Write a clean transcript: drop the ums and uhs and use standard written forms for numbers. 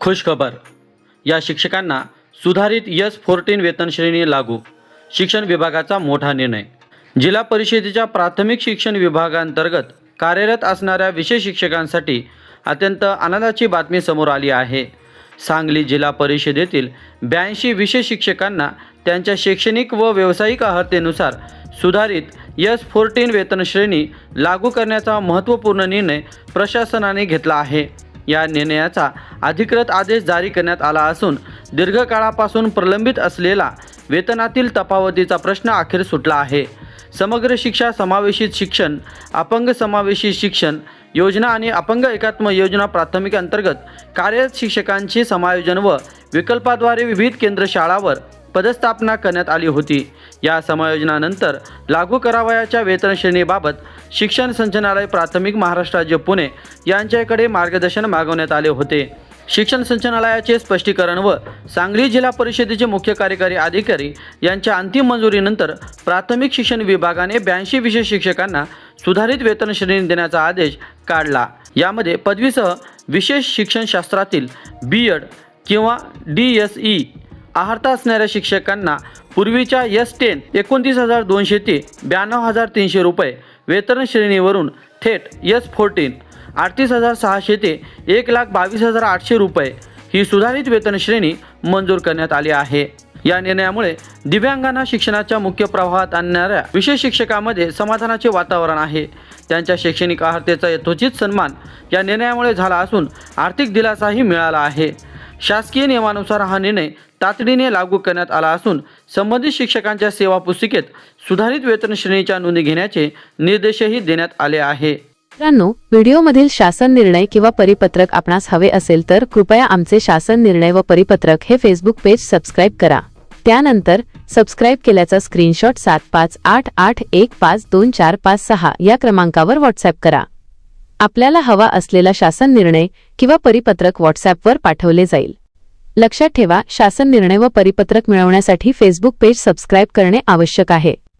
खुशखबर, या शिक्षकांना सुधारित S14 वेतन श्रेणी लागू. शिक्षण विभागाचा मोठा निर्णय. जिल्हा परिषदेच्या प्राथमिक शिक्षण विभागांतर्गत कार्यरत असणाऱ्या विशेष शिक्षकांसाठी अत्यंत आनंदाची बातमी समोर आली आहे. सांगली जिल्हा परिषदेतील 82 विशेष शिक्षकांना त्यांच्या शैक्षणिक व व्यावसायिक अर्हतेनुसार सुधारित S14 वेतन श्रेणी लागू करण्याचा महत्त्वपूर्ण निर्णय प्रशासनाने घेतला आहे. या निर्णयाचा अधिकृत आदेश जारी करण्यात आला असून दीर्घकाळापासून प्रलंबित असलेला वेतनातील तफावतीचा प्रश्न अखेर सुटला आहे. समग्र शिक्षा समावेशित शिक्षण, अपंग समावेशित शिक्षण योजना आणि अपंग एकात्म योजना प्राथमिक अंतर्गत कार्यरत शिक्षकांचे समायोजन व विकल्पाद्वारे विविध केंद्र शाळांवर पदस्थापना करण्यात आली होती. या समायोजनानंतर लागू करावयाच्या वेतन श्रेणीबाबत शिक्षण संचालनालय प्राथमिक महाराष्ट्र राज्य पुणे यांच्याकडे मार्गदर्शन मागवण्यात आले होते. शिक्षण संचालनालयाचे स्पष्टीकरण व सांगली जिल्हा परिषदेचे मुख्य कार्यकारी अधिकारी यांच्या अंतिम मंजुरीनंतर प्राथमिक शिक्षण विभागाने 82 विशेष शिक्षकांना सुधारित वेतन श्रेणी देण्याचा आदेश काढला. यामध्ये पदवीसह विशेष शिक्षणशास्त्रातील B.Ed किंवा DSE अर्हता असणाऱ्या शिक्षकांना पूर्वीच्या S10 29,200 ते 92,300 रुपये वेतन श्रेणीवरून थेट S14 38,600 ते 1,22,800 रुपये ही सुधारित वेतन श्रेणी मंजूर करण्यात आली आहे. या निर्णयामुळे दिव्यांगांना शिक्षणाच्या मुख्य प्रवाहात आणणाऱ्या विशेष शिक्षकांमध्ये समाधानाचे वातावरण आहे. त्यांच्या शैक्षणिक अर्हतेचा यथोचित सन्मान या निर्णयामुळे झाला असून आर्थिक दिलासाही मिळाला आहे. शासकीय नियमानुसार हा निर्णय तातडीने लागू करण्यात आला असून संबंधित शिक्षकांच्या सेवा पुस्तिकेत सुधारित वेतन श्रेणीच्या नोंदी घेण्याचे निर्देशही देण्यात आले आहे. मित्रांनो, व्हिडिओमधील शासन निर्णय किंवा परिपत्रक आपणास हवे असेल तर कृपया आमचे शासन निर्णय व परिपत्रक हे फेसबुक पेज सबस्क्राईब करा. त्यानंतर सबस्क्राईब केल्याचा स्क्रीनशॉट 7588152456 या क्रमांकावर व्हॉट्सॲप करा. आपल्याला हवा असलेला शासन निर्णय किंवा परिपत्रक व्हॉट्सॲपवर पाठवले जाईल. लक्षात ठेवा, शासन निर्णय व परिपत्रक मिळवण्यासाठी फेसबुक पेज सबस्क्राईब करणे आवश्यक आहे.